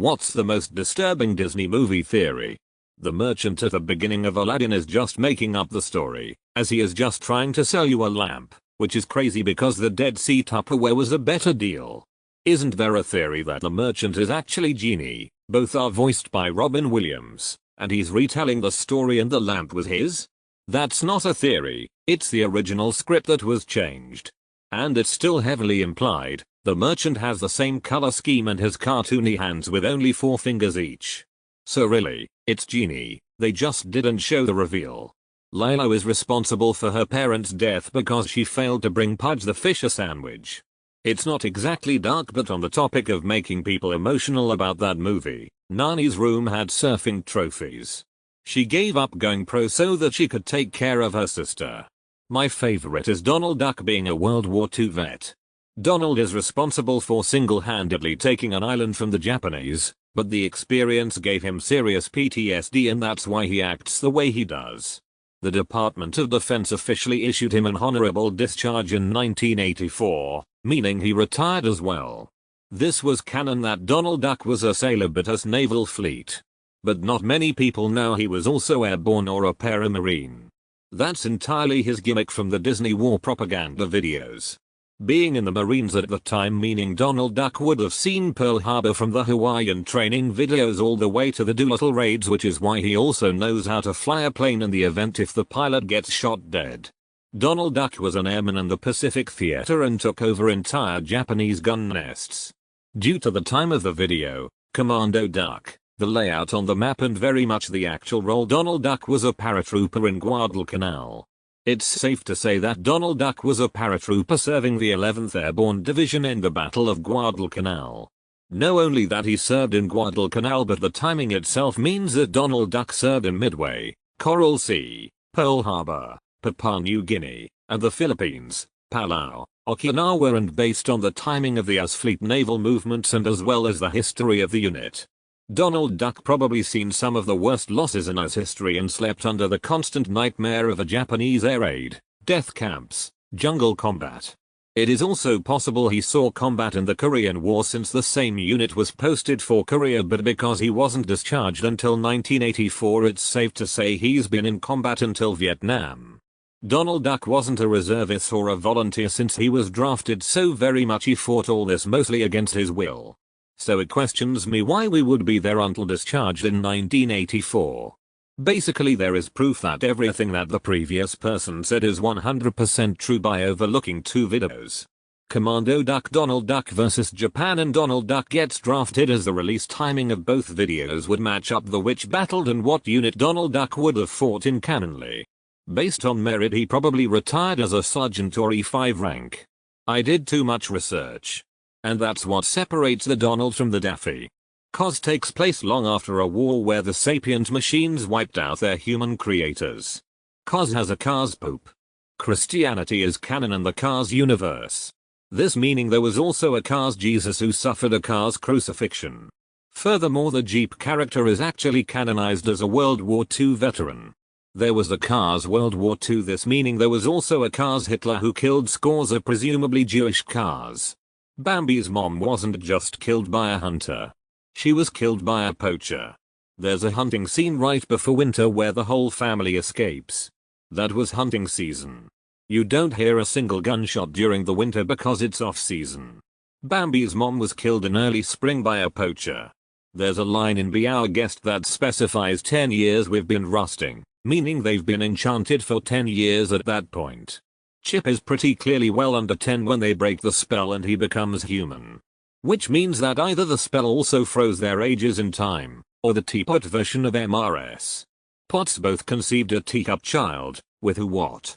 What's the most disturbing Disney movie theory? The merchant at the beginning of Aladdin is just making up the story, as he is just trying to sell you a lamp, which is crazy because the Dead Sea Tupperware was a better deal. Isn't there a theory that the merchant is actually Genie? Both are voiced by Robin Williams, and he's retelling the story and the lamp was his? That's not a theory, it's the original script that was changed. And it's still heavily implied. The merchant has the same color scheme and has cartoony hands with only 4 fingers each. So really, it's Genie, they just didn't show the reveal. Lilo is responsible for her parents' death because she failed to bring Pudge the fish a sandwich. It's not exactly dark, but on the topic of making people emotional about that movie, Nani's room had surfing trophies. She gave up going pro so that she could take care of her sister. My favorite is Donald Duck being a World War II vet. Donald is responsible for single-handedly taking an island from the Japanese, but the experience gave him serious PTSD and that's why he acts the way he does. The Department of Defense officially issued him an honorable discharge in 1984, meaning he retired as well. This was canon that Donald Duck was a sailor but as naval fleet. But not many people know he was also airborne or a paramarine. That's entirely his gimmick from the Disney war propaganda videos. Being in the Marines at the time meaning Donald Duck would have seen Pearl Harbor from the Hawaiian training videos all the way to the Doolittle raids, which is why he also knows how to fly a plane in the event if the pilot gets shot dead. Donald Duck was an airman in the Pacific Theater and took over entire Japanese gun nests. Due to the time of the video, Commando Duck, the layout on the map and very much the actual role, Donald Duck was a paratrooper in Guadalcanal. It's safe to say that Donald Duck was a paratrooper serving the 11th Airborne Division in the Battle of Guadalcanal. Know only that he served in Guadalcanal, but the timing itself means that Donald Duck served in Midway, Coral Sea, Pearl Harbor, Papua New Guinea, and the Philippines, Palau, Okinawa, and based on the timing of the US Fleet naval movements and as well as the history of the unit, Donald Duck probably seen some of the worst losses in US history and slept under the constant nightmare of a Japanese air raid, death camps, jungle combat. It is also possible he saw combat in the Korean War since the same unit was posted for Korea, but because he wasn't discharged until 1984 it's safe to say he's been in combat until Vietnam. Donald Duck wasn't a reservist or a volunteer since he was drafted, so very much he fought all this mostly against his will. So it questions me why we would be there until discharged in 1984. Basically there is proof that everything that the previous person said is 100% true by overlooking 2 videos. Commando Duck Donald Duck vs Japan, and Donald Duck gets drafted as the release timing of both videos would match up the which battled and what unit Donald Duck would have fought in canonly. Based on merit he probably retired as a sergeant or E5 rank. I did too much research. And that's what separates the Donald from the Daffy. Cos takes place long after a war where the sapient machines wiped out their human creators. Cos has a Cars Pope. Christianity is canon in the Cars universe. This meaning there was also a Cars Jesus who suffered a Cars crucifixion. Furthermore, the Jeep character is actually canonized as a World War II veteran. There was a Cars World War II, this meaning there was also a Cars Hitler who killed scores of presumably Jewish cars. Bambi's mom wasn't just killed by a hunter. She was killed by a poacher. There's a hunting scene right before winter where the whole family escapes. That was hunting season. You don't hear a single gunshot during the winter because it's off season. Bambi's mom was killed in early spring by a poacher. There's a line in Be Our Guest that specifies 10 years we've been rusting, meaning they've been enchanted for 10 years at that point. Chip is pretty clearly well under 10 when they break the spell and he becomes human. Which means that either the spell also froze their ages in time, or the teapot version of MRS. Potts both conceived a teacup child, with who what?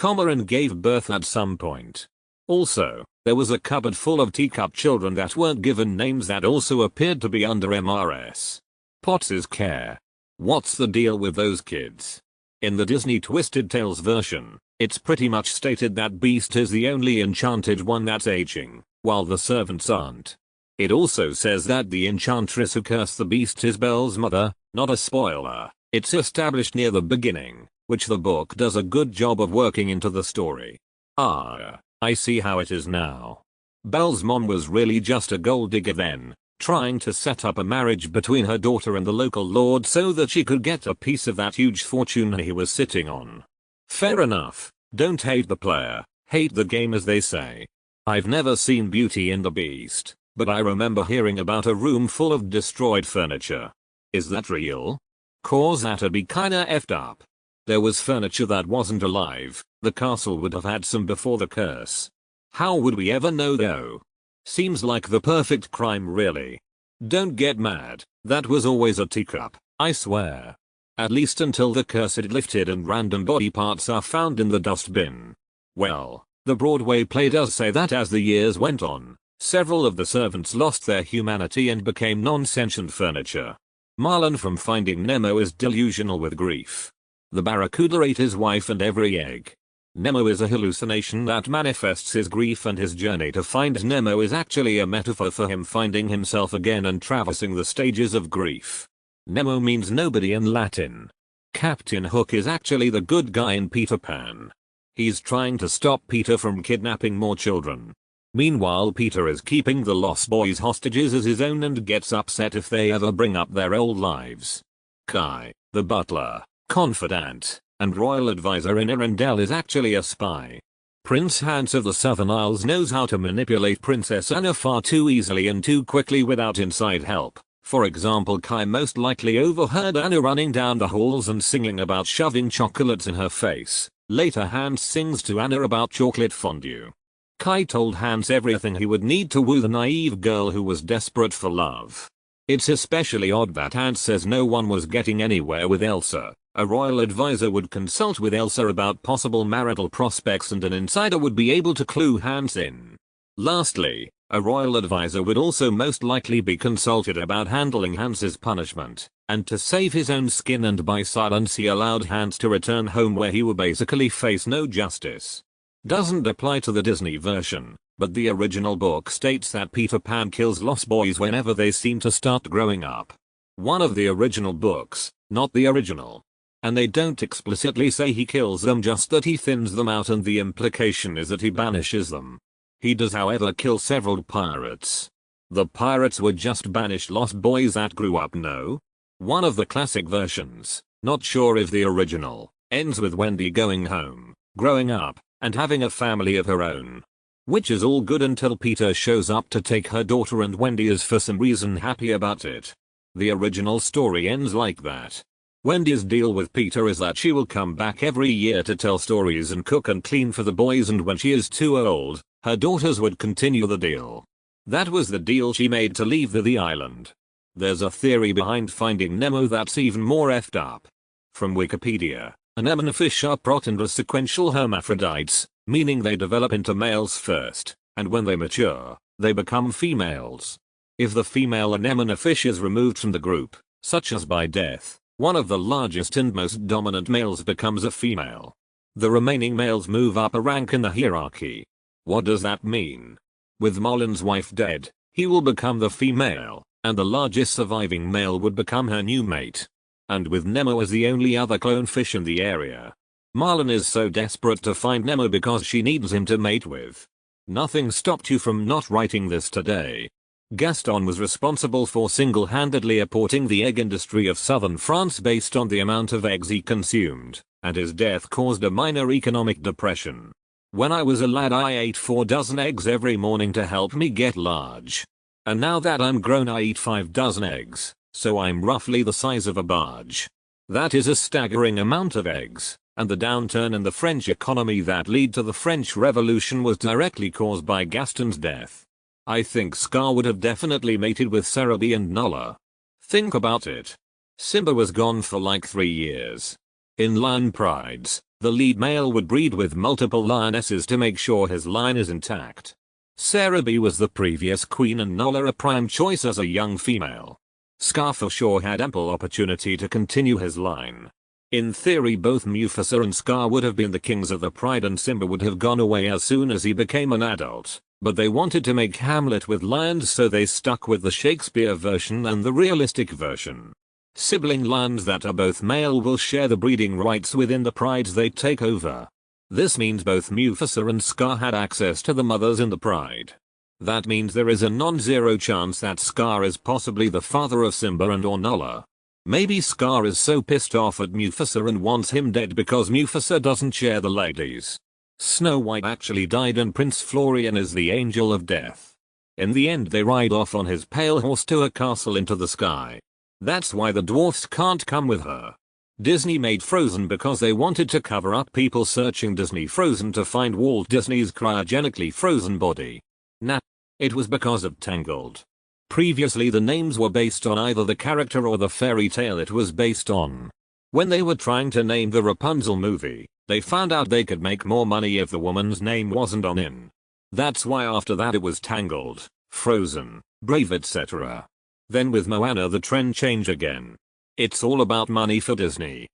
And gave birth at some point. Also, there was a cupboard full of teacup children that weren't given names that also appeared to be under MRS. Potts' care. What's the deal with those kids? In the Disney Twisted Tales version, it's pretty much stated that Beast is the only enchanted one that's aging, while the servants aren't. It also says that the enchantress who cursed the Beast is Belle's mother, not a spoiler. It's established near the beginning, which the book does a good job of working into the story. Ah, I see how it is now. Belle's mom was really just a gold digger then, trying to set up a marriage between her daughter and the local lord so that she could get a piece of that huge fortune he was sitting on. Fair enough. Don't hate the player, hate the game, as they say. I've never seen Beauty and the Beast, but I remember hearing about a room full of destroyed furniture. Is that real? Cause that'd be kinda effed up. There was furniture that wasn't alive. The castle would have had some before the curse. How would we ever know though? Seems like the perfect crime really. Don't get mad, that was always a teacup, I swear. At least until the curse had lifted and random body parts are found in the dustbin. Well, the Broadway play does say that as the years went on, several of the servants lost their humanity and became non-sentient furniture. Marlin from Finding Nemo is delusional with grief. The barracuda ate his wife and every egg. Nemo is a hallucination that manifests his grief, and his journey to find Nemo is actually a metaphor for him finding himself again and traversing the stages of grief. Nemo means nobody in Latin. Captain Hook is actually the good guy in Peter Pan. He's trying to stop Peter from kidnapping more children. Meanwhile, Peter is keeping the Lost Boys hostages as his own and gets upset if they ever bring up their old lives. Kai, the butler, confidant, and royal advisor in Arendelle is actually a spy. Prince Hans of the Southern Isles knows how to manipulate Princess Anna far too easily and too quickly without inside help. For example, Kai most likely overheard Anna running down the halls and singing about shoving chocolates in her face. Later Hans sings to Anna about chocolate fondue. Kai told Hans everything he would need to woo the naive girl who was desperate for love. It's especially odd that Hans says no one was getting anywhere with Elsa. A royal advisor would consult with Elsa about possible marital prospects and an insider would be able to clue Hans in. Lastly, a royal advisor would also most likely be consulted about handling Hans's punishment, and to save his own skin and by silence he allowed Hans to return home where he would basically face no justice. Doesn't apply to the Disney version, but the original book states that Peter Pan kills Lost Boys whenever they seem to start growing up. One of the original books, not the original. And they don't explicitly say he kills them, just that he thins them out, and the implication is that he banishes them. He does however kill several pirates. The pirates were just banished Lost Boys that grew up, no? One of the classic versions, not sure if the original, ends with Wendy going home, growing up, and having a family of her own. Which is all good until Peter shows up to take her daughter and Wendy is for some reason happy about it. The original story ends like that. Wendy's deal with Peter is that she will come back every year to tell stories and cook and clean for the boys, and when she is too old, her daughters would continue the deal. That was the deal she made to leave the island. There's a theory behind Finding Nemo that's even more effed up. From Wikipedia, anemone fish are protand or sequential hermaphrodites, meaning they develop into males first, and when they mature, they become females. If the female anemone fish is removed from the group, such as by death, one of the largest and most dominant males becomes a female. The remaining males move up a rank in the hierarchy. What does that mean? With Marlin's wife dead, he will become the female, and the largest surviving male would become her new mate. And with Nemo as the only other clone fish in the area, Marlin is so desperate to find Nemo because she needs him to mate with. Nothing stopped you from not writing this today. Gaston was responsible for single-handedly uprooting the egg industry of southern France based on the amount of eggs he consumed, and his death caused a minor economic depression. When I was a lad I ate 4 dozen eggs every morning to help me get large. And now that I'm grown I eat 5 dozen eggs, so I'm roughly the size of a barge. That is a staggering amount of eggs, and the downturn in the French economy that led to the French Revolution was directly caused by Gaston's death. I think Scar would have definitely mated with Cerebi and Nala. Think about it. Simba was gone for like 3 years. In lion prides, the lead male would breed with multiple lionesses to make sure his line is intact. Cerebi was the previous queen and Nala a prime choice as a young female. Scar for sure had ample opportunity to continue his line. In theory both Mufasa and Scar would have been the kings of the pride and Simba would have gone away as soon as he became an adult. But they wanted to make Hamlet with lions, so they stuck with the Shakespeare version and the realistic version. Sibling lions that are both male will share the breeding rights within the prides they take over. This means both Mufasa and Scar had access to the mothers in the pride. That means there is a non-zero chance that Scar is possibly the father of Simba and or Nala. Maybe Scar is so pissed off at Mufasa and wants him dead because Mufasa doesn't share the ladies. Snow White actually died and Prince Florian is the angel of death. In the end they ride off on his pale horse to a castle into the sky. That's why the dwarfs can't come with her. Disney made Frozen because they wanted to cover up people searching Disney Frozen to find Walt Disney's cryogenically frozen body. Nah. It was because of Tangled. Previously the names were based on either the character or the fairy tale it was based on. When they were trying to name the Rapunzel movie, they found out they could make more money if the woman's name wasn't on in. That's why after that it was Tangled, Frozen, Brave etc. Then with Moana the trend changed again. It's all about money for Disney.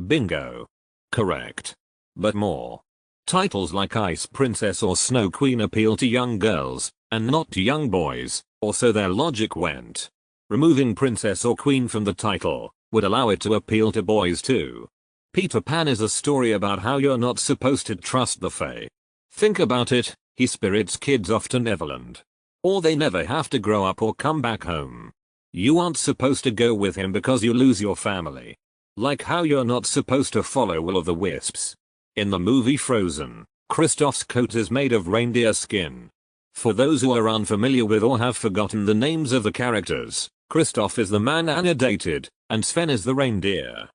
Bingo. Correct. But more. Titles like Ice Princess or Snow Queen appeal to young girls, and not to young boys, or so their logic went. Removing Princess or Queen from the title would allow it to appeal to boys too. Peter Pan is a story about how you're not supposed to trust the Fae. Think about it, he spirits kids off to Neverland. Or they never have to grow up or come back home. You aren't supposed to go with him because you lose your family. Like how you're not supposed to follow Will-o'-the-Wisps. In the movie Frozen, Kristoff's coat is made of reindeer skin. For those who are unfamiliar with or have forgotten the names of the characters, Kristoff is the man Anna dated, and Sven is the reindeer.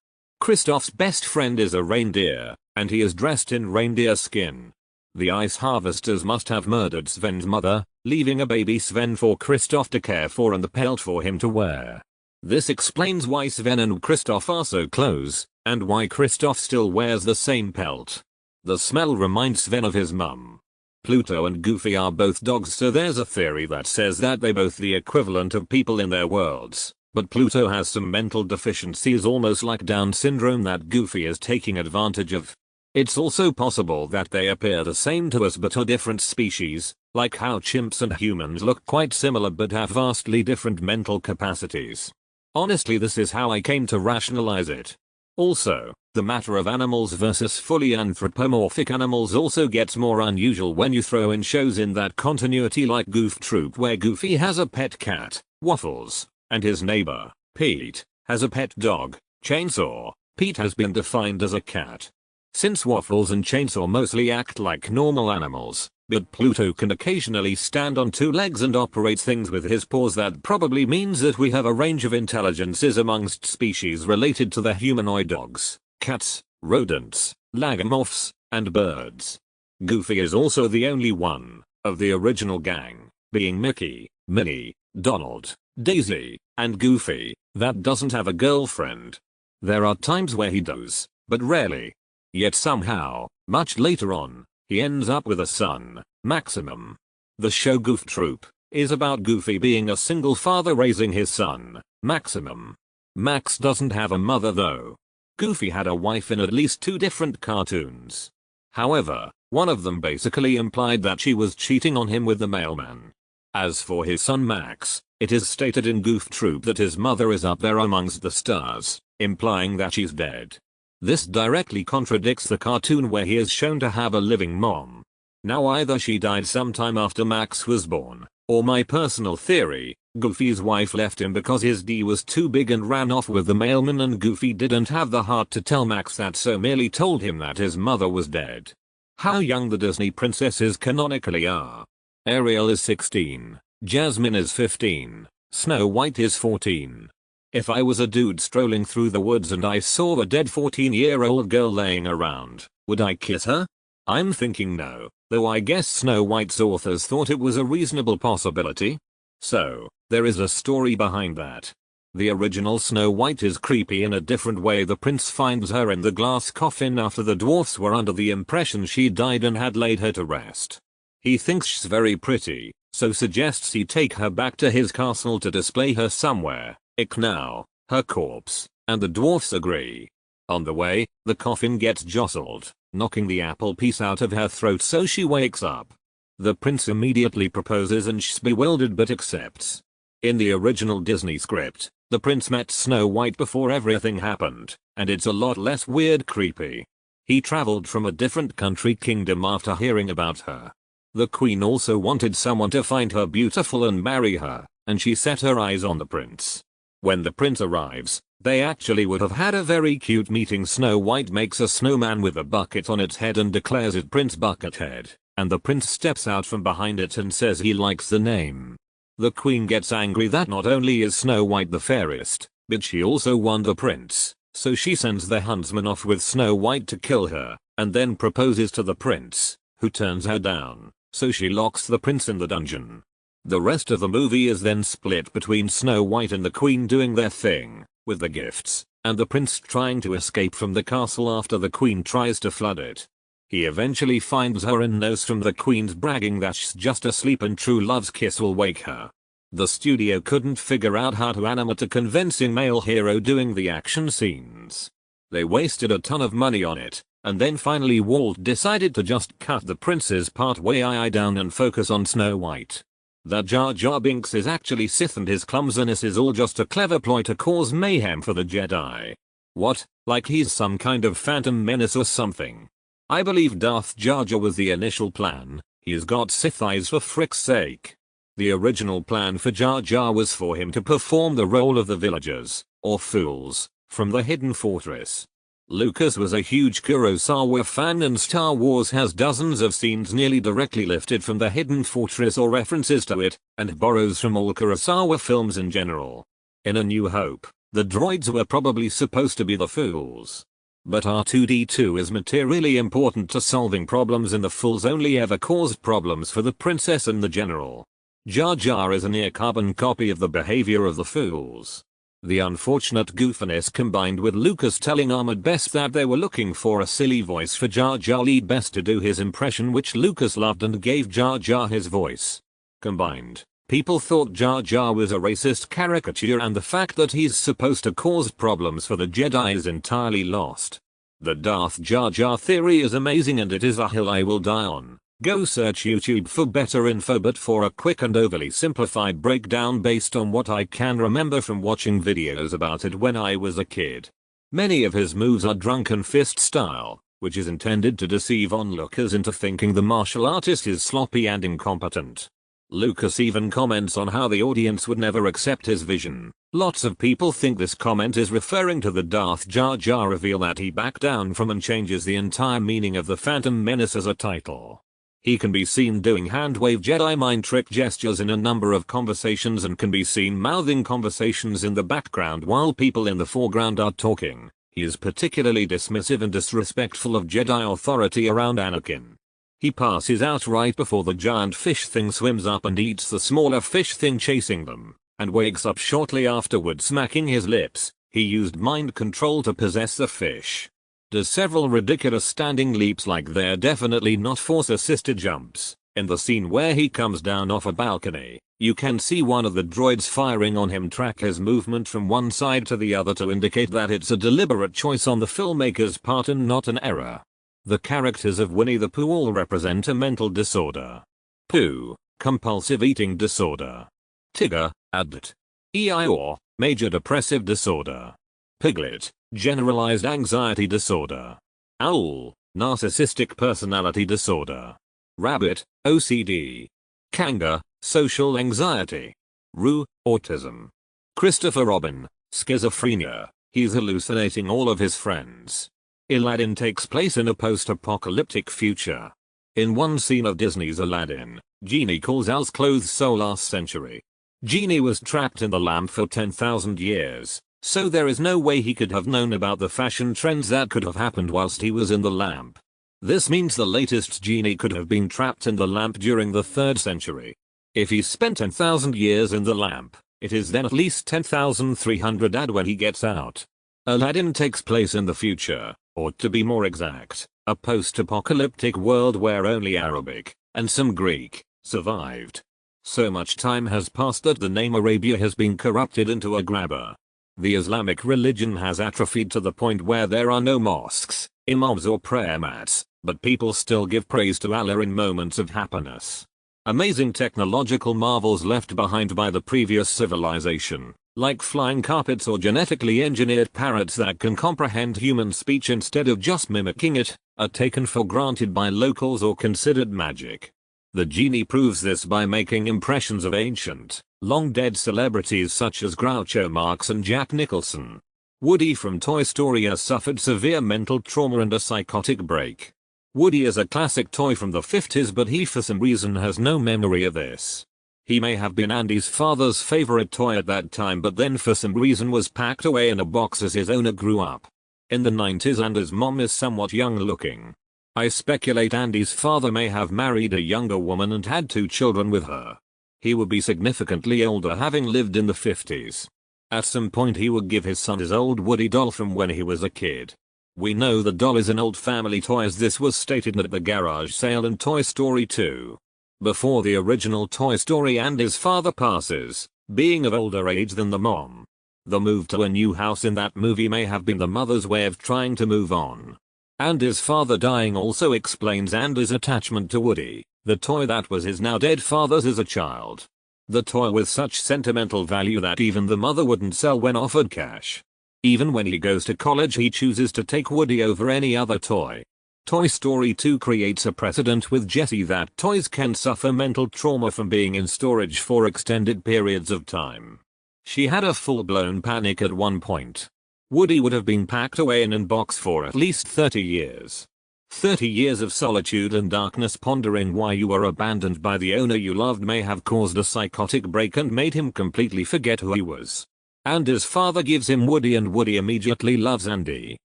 Kristoff's best friend is a reindeer, and he is dressed in reindeer skin. The ice harvesters must have murdered Sven's mother, leaving a baby Sven for Kristoff to care for and the pelt for him to wear. This explains why Sven and Kristoff are so close, and why Kristoff still wears the same pelt. The smell reminds Sven of his mum. Pluto and Goofy are both dogs, so there's a theory that says that they're both the equivalent of people in their worlds, but Pluto has some mental deficiencies almost like Down syndrome that Goofy is taking advantage of. It's also possible that they appear the same to us but are different species, like how chimps and humans look quite similar but have vastly different mental capacities. Honestly, this is how I came to rationalize it. Also, the matter of animals versus fully anthropomorphic animals also gets more unusual when you throw in shows in that continuity like Goof Troop, where Goofy has a pet cat, Waffles, and his neighbor, Pete, has a pet dog, Chainsaw. Pete has been defined as a cat. Since Waffles and Chainsaw mostly act like normal animals, but Pluto can occasionally stand on two legs and operates things with his paws, that probably means that we have a range of intelligences amongst species related to the humanoid dogs, cats, rodents, lagomorphs, and birds. Goofy is also the only one of the original gang, being Mickey, Minnie, Donald, Daisy, and Goofy, that doesn't have a girlfriend. There are times where he does, but rarely. Yet somehow, much later on, he ends up with a son, Maximum. The show Goof Troop is about Goofy being a single father raising his son, Maximum. Max doesn't have a mother though. Goofy had a wife in at least 2 different cartoons. However, one of them basically implied that she was cheating on him with the mailman. As for his son Max, it is stated in Goof Troop that his mother is up there amongst the stars, implying that she's dead. This directly contradicts the cartoon where he is shown to have a living mom. Now either she died sometime after Max was born, or my personal theory, Goofy's wife left him because his D was too big and ran off with the mailman, and Goofy didn't have the heart to tell Max that, so merely told him that his mother was dead. How young the Disney princesses canonically are. Ariel is 16, Jasmine is 15, Snow White is 14. If I was a dude strolling through the woods and I saw a dead 14-year-old girl laying around, would I kiss her? I'm thinking no, though I guess Snow White's authors thought it was a reasonable possibility. So, there is a story behind that. The original Snow White is creepy in a different way. The prince finds her in the glass coffin after the dwarfs were under the impression she died and had laid her to rest. He thinks she's very pretty, so suggests he take her back to his castle to display her somewhere. Now, her corpse, and the dwarfs agree. On the way, the coffin gets jostled, knocking the apple piece out of her throat, so she wakes up. The prince immediately proposes and she's bewildered but accepts. In the original Disney script, the prince met Snow White before everything happened, and it's a lot less weird creepy. He traveled from a different country kingdom after hearing about her. The queen also wanted someone to find her beautiful and marry her, and she set her eyes on the prince. When the prince arrives, they actually would have had a very cute meeting. Snow White makes a snowman with a bucket on its head and declares it Prince Buckethead, and the prince steps out from behind it and says he likes the name. The queen gets angry that not only is Snow White the fairest, but she also won the prince, so she sends the huntsman off with Snow White to kill her, and then proposes to the prince, who turns her down, so she locks the prince in the dungeon. The rest of the movie is then split between Snow White and the queen doing their thing, with the gifts, and the prince trying to escape from the castle after the queen tries to flood it. He eventually finds her and knows from the queen's bragging that she's just asleep and true love's kiss will wake her. The studio couldn't figure out how to animate a convincing male hero doing the action scenes. They wasted a ton of money on it, and then finally Walt decided to just cut the prince's part way down and focus on Snow White. That Jar Jar Binks is actually Sith and his clumsiness is all just a clever ploy to cause mayhem for the Jedi. What, like he's some kind of phantom menace or something? I believe Darth Jar Jar was the initial plan. He's got Sith eyes for frick's sake. The original plan for Jar Jar was for him to perform the role of the villagers, or fools, from the Hidden Fortress. Lucas was a huge Kurosawa fan and Star Wars has dozens of scenes nearly directly lifted from the Hidden Fortress or references to it, and borrows from all Kurosawa films in general. In A New Hope, the droids were probably supposed to be the fools. But R2-D2 is materially important to solving problems and the fools only ever caused problems for the princess and the general. Jar Jar is a near carbon copy of the behavior of the fools. The unfortunate goofiness combined with Lucas telling Ahmed Best that they were looking for a silly voice for Jar Jar lead Best to do his impression, which Lucas loved and gave Jar Jar his voice. Combined, people thought Jar Jar was a racist caricature and the fact that he's supposed to cause problems for the Jedi is entirely lost. The Darth Jar Jar theory is amazing and it is a hill I will die on. Go search YouTube for better info, but for a quick and overly simplified breakdown based on what I can remember from watching videos about it when I was a kid. Many of his moves are drunken fist style, which is intended to deceive onlookers into thinking the martial artist is sloppy and incompetent. Lucas even comments on how the audience would never accept his vision. Lots of people think this comment is referring to the Darth Jar Jar reveal that he backed down from and changes the entire meaning of the Phantom Menace as a title. He can be seen doing hand-wave Jedi mind trick gestures in a number of conversations and can be seen mouthing conversations in the background while people in the foreground are talking. He is particularly dismissive and disrespectful of Jedi authority around Anakin. He passes out right before the giant fish thing swims up and eats the smaller fish thing chasing them, and wakes up shortly afterward smacking his lips. He used mind control to possess the fish. Does several ridiculous standing leaps like they're definitely not force-assisted jumps. In the scene where he comes down off a balcony, you can see one of the droids firing on him track his movement from one side to the other to indicate that it's a deliberate choice on the filmmaker's part and not an error. The characters of Winnie the Pooh all represent a mental disorder. Pooh, compulsive eating disorder. Tigger, ADD. Eeyore, major depressive disorder. Piglet, generalized anxiety disorder. Owl, narcissistic personality disorder. Rabbit, OCD. Kanga, social anxiety. Roo, autism. Christopher Robin, schizophrenia, he's hallucinating all of his friends. Aladdin takes place in a post-apocalyptic future. In one scene of Disney's Aladdin, Genie calls Al's clothes so last century. Genie was trapped in the lamp for 10,000 years. So there is no way he could have known about the fashion trends that could have happened whilst he was in the lamp. This means the latest genie could have been trapped in the lamp during the 3rd century. If he spent 10,000 years in the lamp, it is then at least 10,300 AD when he gets out. Aladdin takes place in the future, or to be more exact, a post-apocalyptic world where only Arabic, and some Greek, survived. So much time has passed that the name Arabia has been corrupted into a grabber. The Islamic religion has atrophied to the point where there are no mosques, imams or prayer mats, but people still give praise to Allah in moments of happiness. Amazing technological marvels left behind by the previous civilization, like flying carpets or genetically engineered parrots that can comprehend human speech instead of just mimicking it, are taken for granted by locals or considered magic. The genie proves this by making impressions of ancient, long-dead celebrities such as Groucho Marx and Jack Nicholson. Woody from Toy Story has suffered severe mental trauma and a psychotic break. Woody is a classic toy from the 50s, but he for some reason has no memory of this. He may have been Andy's father's favorite toy at that time, but then for some reason was packed away in a box as his owner grew up. In the 90s, Andy's mom is somewhat young looking. I speculate Andy's father may have married a younger woman and had 2 children with her. He would be significantly older, having lived in the 50s. At some point he would give his son his old Woody doll from when he was a kid. We know the doll is an old family toy, as this was stated at the garage sale in Toy Story 2. Before the original Toy Story, Andy's father passes, being of older age than the mom. The move to a new house in that movie may have been the mother's way of trying to move on. Andy's father dying also explains Andy's attachment to Woody, the toy that was his now dead father's as a child. The toy with such sentimental value that even the mother wouldn't sell when offered cash. Even when he goes to college, he chooses to take Woody over any other toy. Toy Story 2 creates a precedent with Jessie that toys can suffer mental trauma from being in storage for extended periods of time. She had a full-blown panic at one point. Woody would have been packed away in a box for at least 30 years. 30 years of solitude and darkness, pondering why you were abandoned by the owner you loved, may have caused a psychotic break and made him completely forget who he was. Andy's father gives him Woody and Woody immediately loves Andy.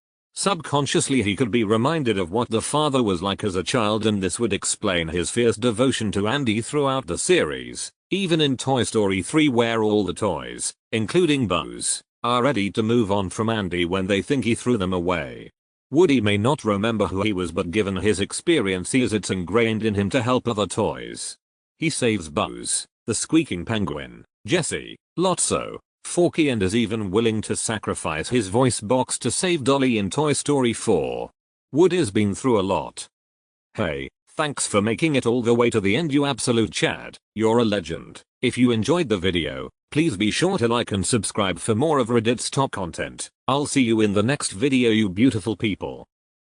Subconsciously he could be reminded of what the father was like as a child, and this would explain his fierce devotion to Andy throughout the series, even in Toy Story 3 where all the toys, including Buzz, are ready to move on from Andy when they think he threw them away. Woody may not remember who he was, but given his experiences it's ingrained in him to help other toys. He saves Buzz, the squeaking penguin, Jessie, Lotso, Forky, and is even willing to sacrifice his voice box to save Dolly in Toy Story 4. Woody's been through a lot. Hey, thanks for making it all the way to the end, you absolute Chad. You're a legend. If you enjoyed the video, please be sure to like and subscribe for more of Reddit's top content. I'll see you in the next video, you beautiful people.